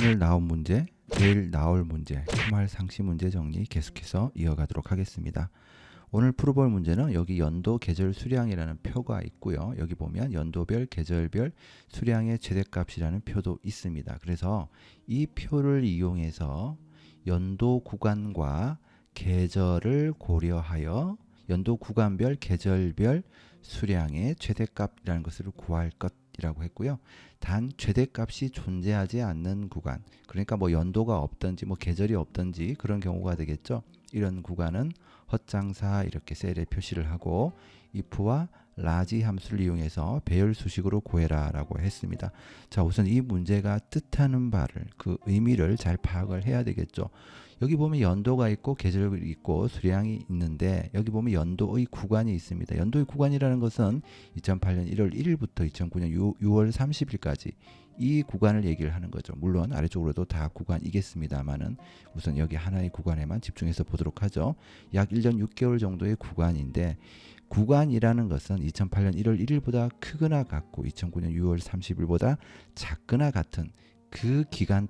오늘 나온 문제, 내일 나올 문제, 주말 상시 문제 정리 계속해서 이어가도록 하겠습니다. 오늘 풀어볼 문제는 여기 연도 계절 수량이라는 표가 있고요. 여기 보면 연도별 계절별 수량의 최대값이라는 표도 있습니다. 그래서 이 표를 이용해서 연도 구간과 계절을 고려하여 연도 구간별 계절별 수량의 최대값이라는 것을 구할 것이라고 했고요. 단 최대값이 존재하지 않는 구간, 그러니까 뭐 연도가 없든지 뭐 계절이 없든지 그런 경우가 되겠죠. 이런 구간은 헛장사 이렇게 셀에 표시를 하고 if와 라지 함수를 이용해서 배열 수식으로 구해라 라고 했습니다. 자, 우선 이 문제가 뜻하는 바를, 그 의미를 잘 파악을 해야 되겠죠. 여기 보면 연도가 있고 계절이 있고 수량이 있는데 여기 보면 연도의 구간이 있습니다. 연도의 구간이라는 것은 2008년 1월 1일부터 2009년 6월 30일까지 이 구간을 얘기를 하는 거죠. 물론 아래쪽으로도 다 구간이겠습니다만은 우선 여기 하나의 구간에만 집중해서 보도록 하죠. 약 1년 6개월 정도의 구간인데 구간이라는 것은 2008년 1월 1일보다 크거나 같고 2009년 6월 30일보다 작거나 같은 그 기간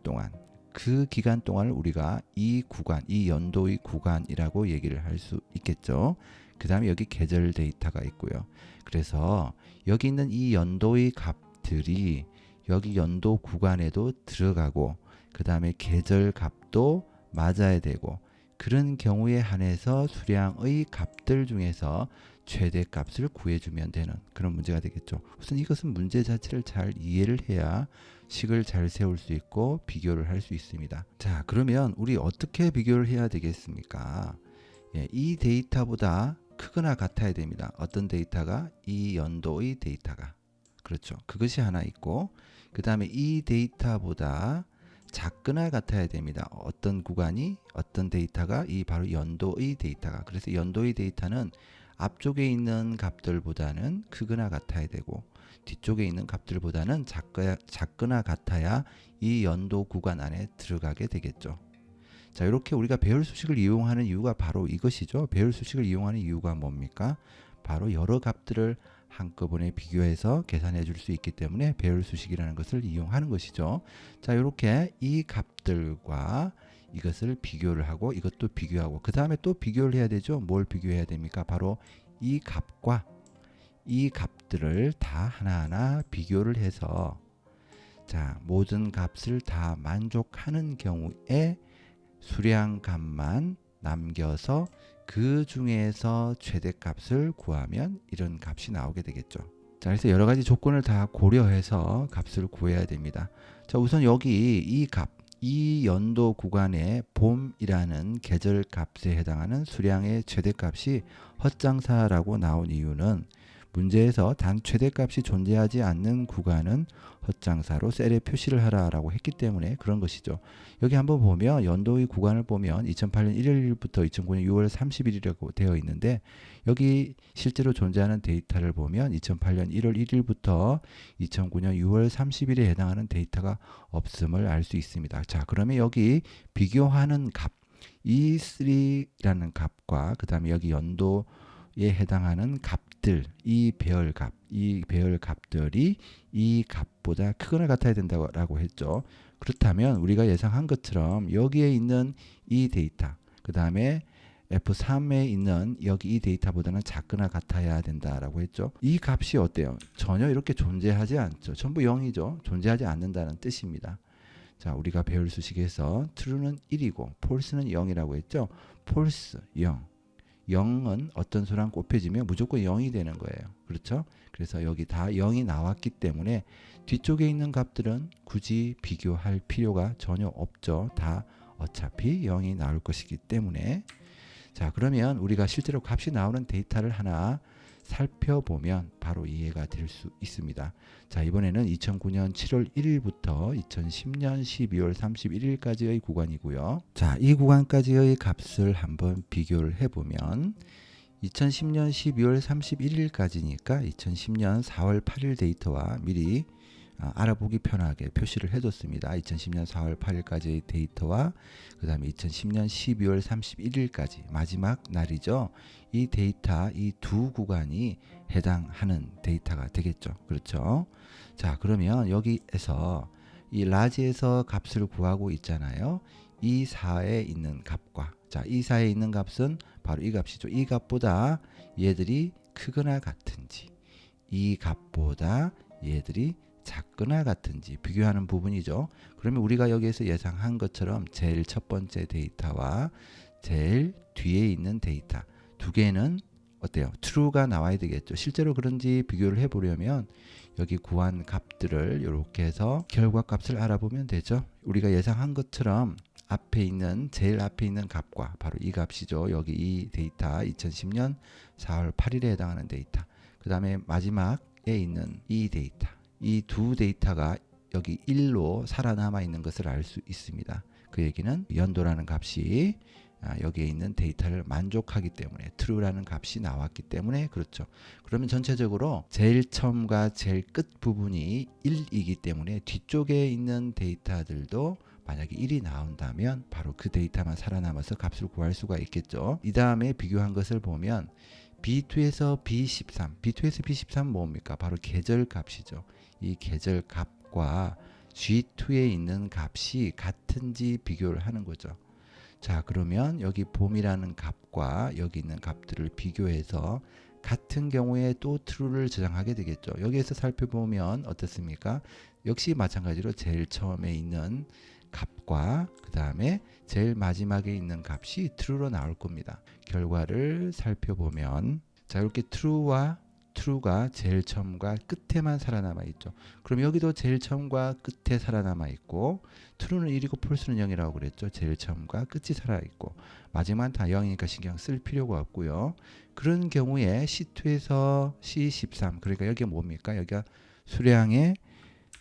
동안을 우리가 이 구간, 이 연도의 구간이라고 얘기를 할 수 있겠죠. 그 다음에 여기 계절 데이터가 있고요. 그래서 여기 있는 이 연도의 값들이 여기 연도 구간에도 들어가고 그 다음에 계절 값도 맞아야 되고 그런 경우에 한해서 수량의 값들 중에서 최대값을 구해주면 되는 그런 문제가 되겠죠. 우선 이것은 문제 자체를 잘 이해를 해야 식을 잘 세울 수 있고 비교를 할 수 있습니다. 자, 그러면 우리 어떻게 비교를 해야 되겠습니까? 이 데이터보다 크거나 같아야 됩니다. 어떤 데이터가? 이 연도의 데이터가. 그렇죠. 그것이 하나 있고 그 다음에 이 데이터보다 작거나 같아야 됩니다. 어떤 구간이 어떤 데이터가 이 바로 연도의 데이터가. 그래서 연도의 데이터는 앞쪽에 있는 값들보다는 크거나 같아야 되고 뒤쪽에 있는 값들보다는 작거나 같아야 이 연도 구간 안에 들어가게 되겠죠. 자, 이렇게 우리가 배열 수식을 이용하는 이유가 바로 이것이죠. 배열 수식을 이용하는 이유가 뭡니까? 바로 여러 값들을 한꺼번에 비교해서 계산해 줄 수 있기 때문에 배열 수식이라는 것을 이용하는 것이죠. 자, 이렇게 이 값들과 이것을 비교를 하고 이것도 비교하고 그 다음에 또 비교를 해야 되죠. 뭘 비교해야 됩니까? 바로 이 값과 이 값들을 다 하나하나 비교를 해서 자, 모든 값을 다 만족하는 경우에 수량 값만 남겨서 그 중에서 최대값을 구하면 이런 값이 나오게 되겠죠. 자, 그래서 여러 가지 조건을 다 고려해서 값을 구해야 됩니다. 자, 우선 여기 이 값, 이 연도 구간의 봄이라는 계절 값에 해당하는 수량의 최대값이 헛장사라고 나온 이유는 문제에서 단 최대값이 존재하지 않는 구간은 헛장사로 셀에 표시를 하라라고 했기 때문에 그런 것이죠. 여기 한번 보면 연도의 구간을 보면 2008년 1일부터 2009년 6월 30일이라고 되어 있는데 여기 실제로 존재하는 데이터를 보면 2008년 1월 1일부터 2009년 6월 30일에 해당하는 데이터가 없음을 알 수 있습니다. 자, 그러면 여기 비교하는 값 E3라는 값과 그 다음에 여기 연도에 해당하는 값들, 이 배열 값들이 이 값보다 크거나 같아야 된다고 했죠. 그렇다면 우리가 예상한 것처럼 여기에 있는 이 데이터, 그 다음에 F3에 있는 여기 이 데이터보다는 작거나 같아야 된다라고 했죠. 이 값이 어때요? 전혀 이렇게 존재하지 않죠. 전부 0이죠. 존재하지 않는다는 뜻입니다. 자, 우리가 배울 수식에서 true는 1이고 false는 0이라고 했죠. false 0. 0은 어떤 수랑 곱해지면 무조건 0이 되는 거예요. 그렇죠? 그래서 여기 다 0이 나왔기 때문에 뒤쪽에 있는 값들은 굳이 비교할 필요가 전혀 없죠. 다 어차피 0이 나올 것이기 때문에. 자, 그러면 우리가 실제로 값이 나오는 데이터를 하나 살펴보면 바로 이해가 될 수 있습니다. 자, 이번에는 2009년 7월 1일부터 2010년 12월 31일까지의 구간이고요. 자, 이 구간까지의 값을 한번 비교를 해보면 2010년 12월 31일까지니까 2010년 4월 8일 데이터와 미리 알아보기 편하게 표시를 해뒀습니다. 2010년 4월 8일까지의 데이터와 그 다음에 2010년 12월 31일까지 마지막 날이죠. 이 데이터, 이 두 구간이 해당하는 데이터가 되겠죠. 그렇죠? 자, 그러면 여기에서 이 라지에서 값을 구하고 있잖아요. 이 사에 있는 값과 자, 이 사에 있는 값은 바로 이 값이죠. 이 값보다 얘들이 크거나 같은지 이 값보다 얘들이 작거나 같은지 비교하는 부분이죠. 그러면 우리가 여기에서 예상한 것처럼 제일 첫 번째 데이터와 제일 뒤에 있는 데이터 두 개는 어때요? true가 나와야 되겠죠. 실제로 그런지 비교를 해보려면 여기 구한 값들을 이렇게 해서 결과값을 알아보면 되죠. 우리가 예상한 것처럼 앞에 있는 제일 앞에 있는 값과 바로 이 값이죠. 여기 이 데이터 2010년 4월 8일에 해당하는 데이터 그 다음에 마지막에 있는 이 데이터 이 두 데이터가 여기 1로 살아남아 있는 것을 알 수 있습니다. 그 얘기는 연도라는 값이 여기에 있는 데이터를 만족하기 때문에 true라는 값이 나왔기 때문에 그렇죠. 그러면 전체적으로 제일 처음과 제일 끝 부분이 1이기 때문에 뒤쪽에 있는 데이터들도 만약에 1이 나온다면 바로 그 데이터만 살아남아서 값을 구할 수가 있겠죠. 이 다음에 비교한 것을 보면 B2에서 B13, B2에서 B13 뭡니까? 바로 계절 값이죠. 이 계절 값과 G2에 있는 값이 같은지 비교를 하는 거죠. 자, 그러면 여기 봄이라는 값과 여기 있는 값들을 비교해서 같은 경우에 또 true를 저장하게 되겠죠. 여기에서 살펴보면 어떻습니까? 역시 마찬가지로 제일 처음에 있는 값과 그 다음에 제일 마지막에 있는 값이 true로 나올 겁니다. 결과를 살펴보면 자, 이렇게 true가 제일 처음과 끝에만 살아남아 있죠. 그럼 여기도 제일 처음과 끝에 살아남아 있고 true는 1이고 false는 0이라고 그랬죠. 제일 처음과 끝이 살아 있고 마지막은 다 0이니까 신경 쓸 필요가 없고요. 그런 경우에 C2에서 C13 그러니까 여기가 뭡니까? 여기가 수량에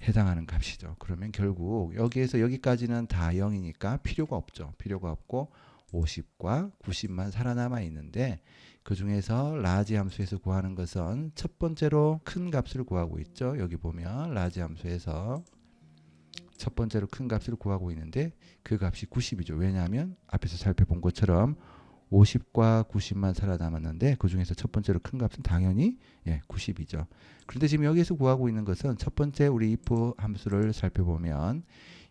해당하는 값이죠. 그러면 결국 여기에서 여기까지는 다 0이니까 필요가 없죠. 필요가 없고 50과 90만 살아남아 있는데 그 중에서 라지 함수에서 구하는 것은 첫 번째로 큰 값을 구하고 있죠. 여기 보면 라지 함수에서 첫 번째로 큰 값을 구하고 있는데 그 값이 90이죠. 왜냐하면 앞에서 살펴본 것처럼 50과 90만 살아남았는데 그 중에서 첫 번째로 큰 값은 당연히 90이죠. 그런데 지금 여기서 구하고 있는 것은 첫 번째 우리 if 함수를 살펴보면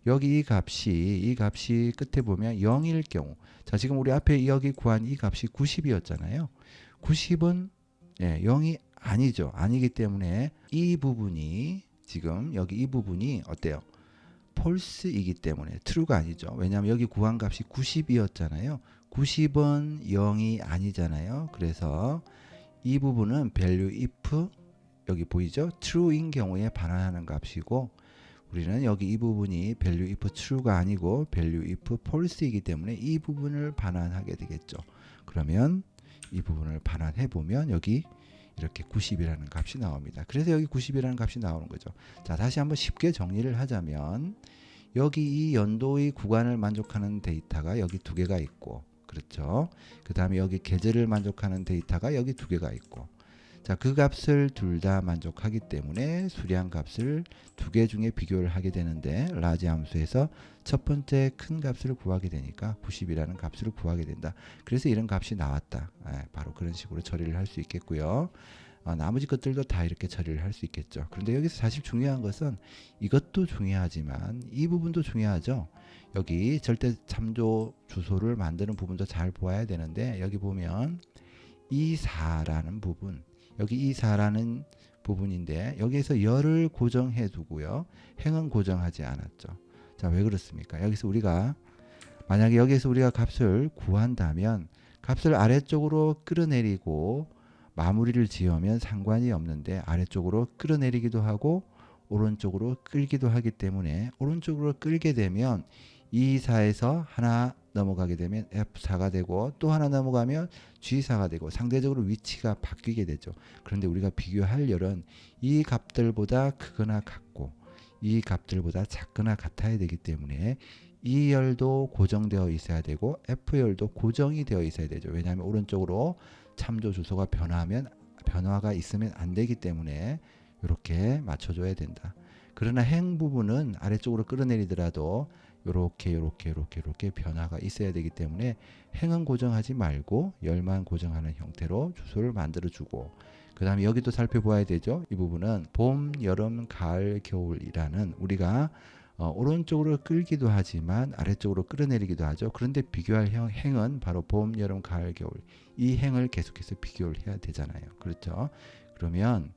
여기 이 값이 끝에 보면 0일 경우 자 지금 우리 앞에 여기 구한 이 값이 90이었잖아요. 90은 0이 아니죠. 아니기 때문에 이 부분이 지금 여기 이 부분이 어때요? false이기 때문에 true가 아니죠. 왜냐하면 여기 구한 값이 90이었잖아요. 90은 0이 아니잖아요. 그래서 이 부분은 value if 여기 보이죠? true인 경우에 반환하는 값이고 우리는 여기 이 부분이 value if true가 아니고 value if false이기 때문에 이 부분을 반환하게 되겠죠. 그러면 이 부분을 반환해 보면 여기 이렇게 90이라는 값이 나옵니다. 그래서 여기 90이라는 값이 나오는 거죠. 자, 다시 한번 쉽게 정리를 하자면 여기 이 연도의 구간을 만족하는 데이터가 여기 두 개가 있고 그렇죠. 그 다음에 여기 계절을 만족하는 데이터가 여기 두 개가 있고 자, 그 값을 둘 다 만족하기 때문에 수량 값을 두 개 중에 비교를 하게 되는데 라지 함수에서 첫 번째 큰 값을 구하게 되니까 90이라는 값을 구하게 된다. 그래서 이런 값이 나왔다. 바로 그런 식으로 처리를 할 수 있겠고요. 나머지 것들도 다 이렇게 처리를 할 수 있겠죠. 그런데 여기서 사실 중요한 것은 이것도 중요하지만 이 부분도 중요하죠. 여기 절대 참조 주소를 만드는 부분도 잘 보아야 되는데 여기 보면 이 4라는 부분 여기 이 4라는 부분인데 여기에서 열을 고정해 두고요. 행은 고정하지 않았죠. 자, 왜 그렇습니까? 여기서 우리가 만약에 여기서 우리가 값을 구한다면 값을 아래쪽으로 끌어내리고 마무리를 지으면 상관이 없는데 아래쪽으로 끌어내리기도 하고 오른쪽으로 끌기도 하기 때문에 오른쪽으로 끌게 되면 E4에서 하나 넘어가게 되면 F4가 되고 또 하나 넘어가면 G4가 되고 상대적으로 위치가 바뀌게 되죠. 그런데 우리가 비교할 열은 이 값들보다 크거나 같고 이 값들보다 작거나 같아야 되기 때문에 이 열도 고정되어 있어야 되고 F열도 고정이 되어 있어야 되죠. 왜냐하면 오른쪽으로 참조 주소가 변화가 있으면 안 되기 때문에 이렇게 맞춰줘야 된다. 그러나 행 부분은 아래쪽으로 끌어내리더라도 이렇게 변화가 있어야 되기 때문에 행은 고정하지 말고 열만 고정하는 형태로 주소를 만들어주고 그 다음에 여기도 살펴보아야 되죠. 이 부분은 봄, 여름, 가을, 겨울이라는 우리가 오른쪽으로 끌기도 하지만 아래쪽으로 끌어내리기도 하죠. 그런데 비교할 행은 바로 봄, 여름, 가을, 겨울 이 행을 계속해서 비교를 해야 되잖아요. 그렇죠? 그러면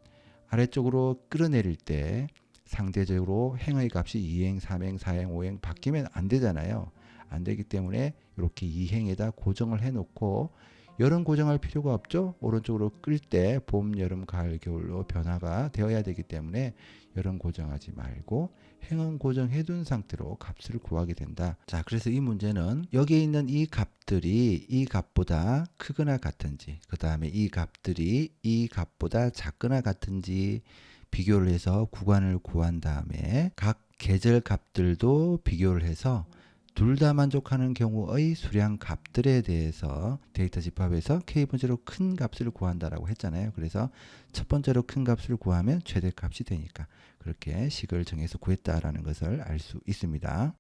아래쪽으로 끌어내릴 때 상대적으로 행의 값이 2행, 3행, 4행, 5행 바뀌면 안 되잖아요. 안 되기 때문에 이렇게 2행에다 고정을 해놓고 열은 고정할 필요가 없죠. 오른쪽으로 끌 때 봄, 여름, 가을, 겨울로 변화가 되어야 되기 때문에 열은 고정하지 말고 행은 고정해 둔 상태로 값을 구하게 된다. 자, 그래서 이 문제는 여기에 있는 이 값들이 이 값보다 크거나 같은지, 그 다음에 이 값들이 이 값보다 작거나 같은지 비교를 해서 구간을 구한 다음에 각 계절 값들도 비교를 해서 둘 다 만족하는 경우의 수량 값들에 대해서 데이터 집합에서 K번째로 큰 값을 구한다라고 했잖아요. 그래서 첫 번째로 큰 값을 구하면 최대값이 되니까 그렇게 식을 정해서 구했다라는 것을 알 수 있습니다.